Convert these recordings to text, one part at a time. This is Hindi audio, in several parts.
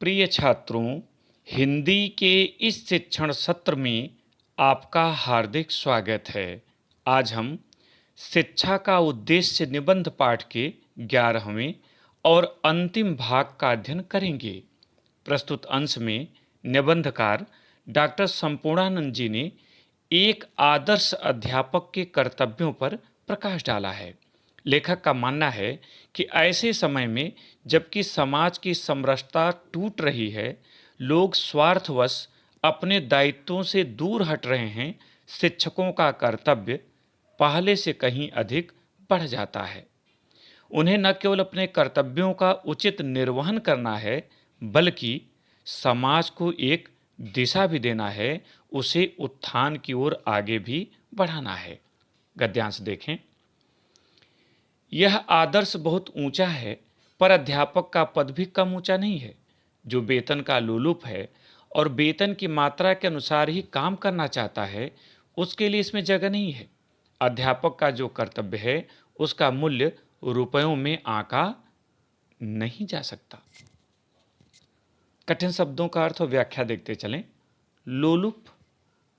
प्रिय छात्रों, हिंदी के इस शिक्षण सत्र में आपका हार्दिक स्वागत है। आज हम शिक्षा का उद्देश्य निबंध पाठ के 11वें और अंतिम भाग का अध्ययन करेंगे। प्रस्तुत अंश में निबंधकार डॉक्टर संपूर्णानंद जी ने एक आदर्श अध्यापक के कर्तव्यों पर प्रकाश डाला है। लेखक का मानना है कि ऐसे समय में जबकि समाज की समरसता टूट रही है, लोग स्वार्थवश अपने दायित्वों से दूर हट रहे हैं, शिक्षकों का कर्तव्य पहले से कहीं अधिक बढ़ जाता है। उन्हें न केवल अपने कर्तव्यों का उचित निर्वहन करना है, बल्कि समाज को एक दिशा भी देना है, उसे उत्थान की ओर आगे भी बढ़ाना है। गद्यांश देखें। यह आदर्श बहुत ऊंचा है, पर अध्यापक का पद भी कम ऊंचा नहीं है। जो वेतन का लोलुप है और वेतन की मात्रा के अनुसार ही काम करना चाहता है, उसके लिए इसमें जगह नहीं है। अध्यापक का जो कर्तव्य है, उसका मूल्य रुपयों में आंका नहीं जा सकता। कठिन शब्दों का अर्थ और व्याख्या देखते चलें। लोलुप,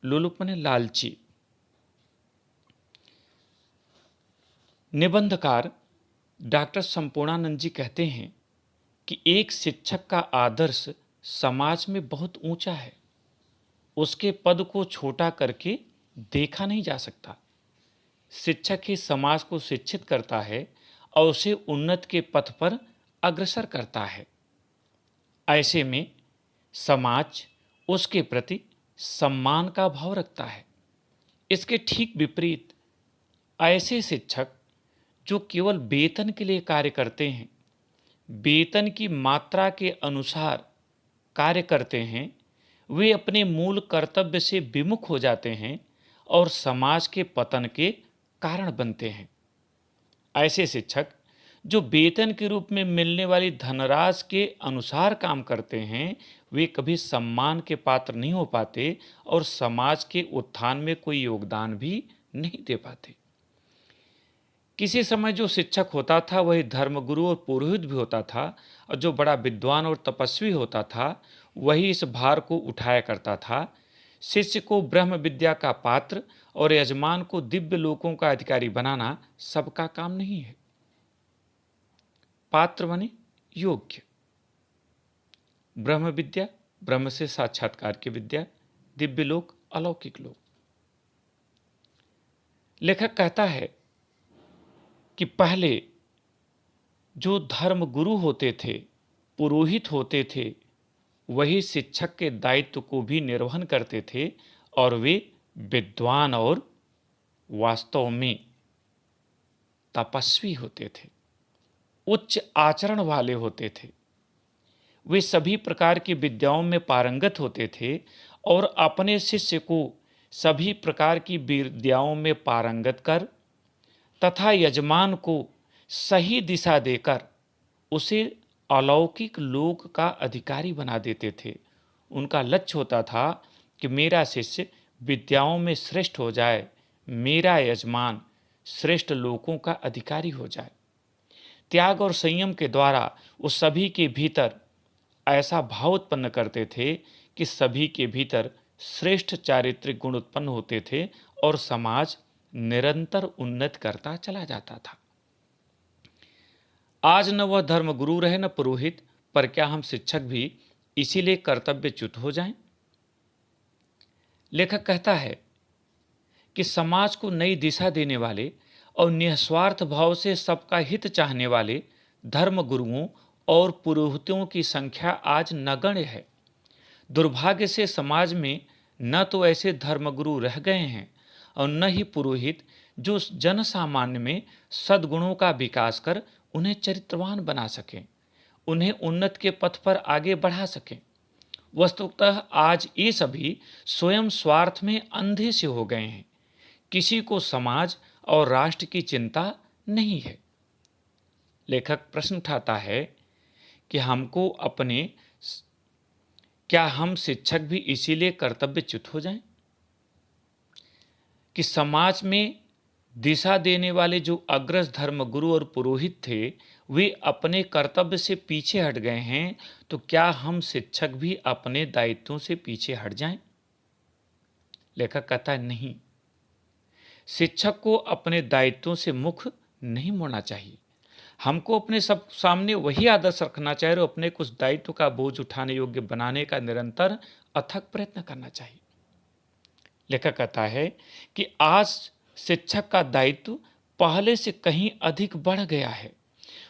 लोलुप माने लालची। निबंधकार डॉक्टर संपूर्णानंद जी कहते हैं कि एक शिक्षक का आदर्श समाज में बहुत ऊंचा है। उसके पद को छोटा करके देखा नहीं जा सकता। शिक्षक ही समाज को शिक्षित करता है और उसे उन्नति के पथ पर अग्रसर करता है। ऐसे में समाज उसके प्रति सम्मान का भाव रखता है। इसके ठीक विपरीत ऐसे शिक्षक जो केवल वेतन के लिए कार्य करते हैं, वेतन की मात्रा के अनुसार कार्य करते हैं, वे अपने मूल कर्तव्य से विमुख हो जाते हैं और समाज के पतन के कारण बनते हैं। ऐसे शिक्षक जो वेतन के रूप में मिलने वाली धनराशि के अनुसार काम करते हैं, वे कभी सम्मान के पात्र नहीं हो पाते और समाज के उत्थान में कोई योगदान भी नहीं दे पाते। किसी समय जो शिक्षक होता था वही धर्मगुरु और पुरोहित भी होता था, और जो बड़ा विद्वान और तपस्वी होता था वही इस भार को उठाया करता था। शिष्य को ब्रह्म विद्या का पात्र और यजमान को दिव्य लोकों का अधिकारी बनाना सबका काम नहीं है। पात्र बने योग्य। ब्रह्म विद्या, ब्रह्म से साक्षात्कार की विद्या, दिव्य लोक, अलौकिक लोक। लेखक कहता है कि पहले जो धर्म गुरु होते थे, पुरोहित होते थे, वही शिक्षक के दायित्व को भी निर्वहन करते थे और वे विद्वान और वास्तव में तपस्वी होते थे, उच्च आचरण वाले होते थे। वे सभी प्रकार की विद्याओं में पारंगत होते थे और अपने शिष्य को सभी प्रकार की विद्याओं में पारंगत कर तथा यजमान को सही दिशा देकर उसे अलौकिक लोक का अधिकारी बना देते थे। उनका लक्ष्य होता था कि मेरा शिष्य विद्याओं में श्रेष्ठ हो जाए, मेरा यजमान श्रेष्ठ लोकों का अधिकारी हो जाए। त्याग और संयम के द्वारा वो सभी के भीतर ऐसा भाव उत्पन्न करते थे कि सभी के भीतर श्रेष्ठ चारित्रिक गुण उत्पन्न होते थे और समाज निरंतर उन्नति करता चला जाता था। आज न वह धर्मगुरु रहे न पुरोहित, पर क्या हम शिक्षक भी इसीलिए कर्तव्यच्युत हो जाएं? लेखक कहता है कि समाज को नई दिशा देने वाले और निस्वार्थ भाव से सबका हित चाहने वाले धर्मगुरुओं और पुरोहितों की संख्या आज नगण्य है। दुर्भाग्य से समाज में न तो ऐसे धर्मगुरु रह गए हैं और न ही पुरोहित जो जन सामान्य में सद्गुणों का विकास कर उन्हें चरित्रवान बना सकें, उन्हें उन्नति के पथ पर आगे बढ़ा सकें। वस्तुतः आज ये सभी स्वयं स्वार्थ में अंधे से हो गए हैं। किसी को समाज और राष्ट्र की चिंता नहीं है। लेखक प्रश्न उठाता है कि क्या हम शिक्षक भी इसीलिए कर्तव्यच्युत हो जाएं कि समाज में दिशा देने वाले जो अग्रज धर्मगुरु और पुरोहित थे, वे अपने कर्तव्य से पीछे हट गए हैं, तो क्या हम शिक्षक भी अपने दायित्वों से पीछे हट जाएं? लेखक कहता है नहीं, शिक्षक को अपने दायित्वों से मुख नहीं मोड़ना चाहिए। हमको अपने सब सामने वही आदर्श रखना चाहिए और अपने कुछ दायित्व का बोझ उठाने योग्य बनाने का निरंतर अथक प्रयत्न करना चाहिए। लेखक कहता है कि आज शिक्षक का दायित्व पहले से कहीं अधिक बढ़ गया है।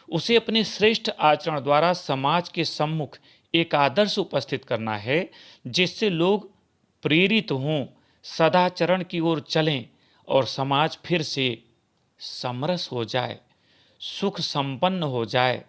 उसे अपने श्रेष्ठ आचरण द्वारा समाज के सम्मुख एक आदर्श उपस्थित करना है, जिससे लोग प्रेरित हों, सदाचरण की ओर चलें और समाज फिर से समरस हो जाए, सुख संपन्न हो जाए,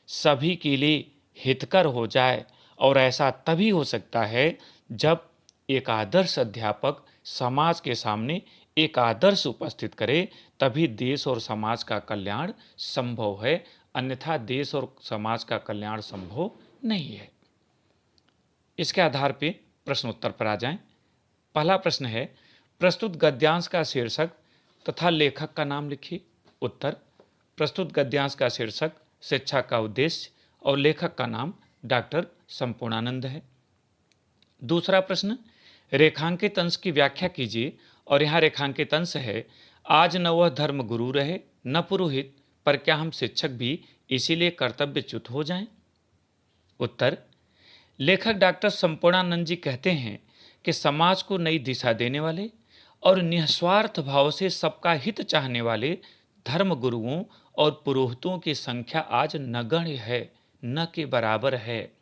सभी के लिए हितकर हो जाए। और ऐसा तभी हो सकता है जब एक आदर्श अध्यापक समाज के सामने एक आदर्श उपस्थित करे, तभी देश और समाज का कल्याण संभव है, अन्यथा देश और समाज का कल्याण संभव नहीं है। इसके आधार पे प्रश्न उत्तर पर आ जाएं। पहला प्रश्न है, प्रस्तुत गद्यांश का शीर्षक तथा लेखक का नाम लिखिए। उत्तर, प्रस्तुत गद्यांश का शीर्षक शिक्षा का उद्देश्य और लेखक का नाम डॉक्टर संपूर्णानंद है। दूसरा प्रश्न, रेखांकित अंश की व्याख्या कीजिए। और यहाँ रेखांकित अंश है, आज न वह धर्म गुरु रहे न पुरोहित, पर क्या हम शिक्षक भी इसीलिए कर्तव्यच्युत हो जाएं? उत्तर, लेखक डॉक्टर संपूर्णानंद जी कहते हैं कि समाज को नई दिशा देने वाले और निस्वार्थ भाव से सबका हित चाहने वाले धर्म गुरुओं और पुरोहितों की संख्या आज नगण्य है, न के बराबर है।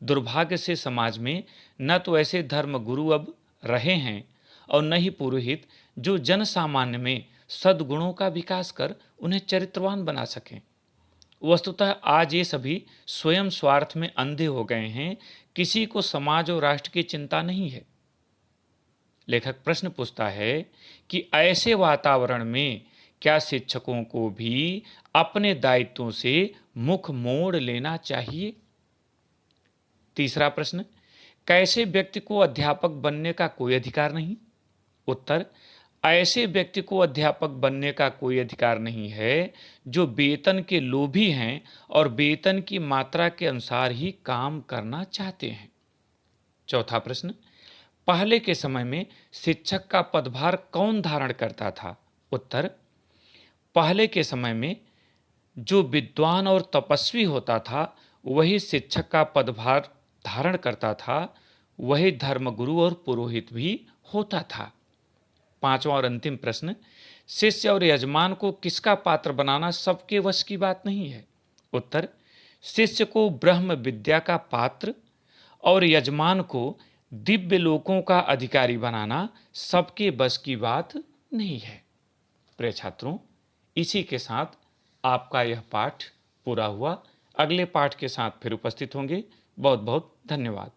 दुर्भाग्य से समाज में न तो ऐसे धर्म गुरु अब रहे हैं और न ही पुरोहित जो जन सामान्य में सद्गुणों का विकास कर उन्हें चरित्रवान बना सकें। वस्तुतः आज ये सभी स्वयं स्वार्थ में अंधे हो गए हैं, किसी को समाज और राष्ट्र की चिंता नहीं है। लेखक प्रश्न पूछता है कि ऐसे वातावरण में क्या शिक्षकों को भी अपने दायित्वों से मुख मोड़ लेना चाहिए? तीसरा प्रश्न, कैसे व्यक्ति को अध्यापक बनने का कोई अधिकार नहीं? उत्तर, ऐसे व्यक्ति को अध्यापक बनने का कोई अधिकार नहीं है जो वेतन के लोभी हैं और वेतन की मात्रा के अनुसार ही काम करना चाहते हैं। चौथा प्रश्न, पहले के समय में शिक्षक का पदभार कौन धारण करता था? उत्तर, पहले के समय में जो विद्वान और तपस्वी होता था वही शिक्षक का पदभार धारण करता था, वही धर्मगुरु और पुरोहित भी होता था। पांचवा और अंतिम प्रश्न, शिष्य और यजमान को किसका पात्र बनाना सबके वश की बात नहीं है? उत्तर, शिष्य को ब्रह्म विद्या का पात्र और यजमान को दिव्य लोकों का अधिकारी बनाना सबके बस की बात नहीं है। प्रिय छात्रों, इसी के साथ आपका यह पाठ पूरा हुआ। अगले पाठ के साथ फिर उपस्थित होंगे। बहुत बहुत धन्यवाद।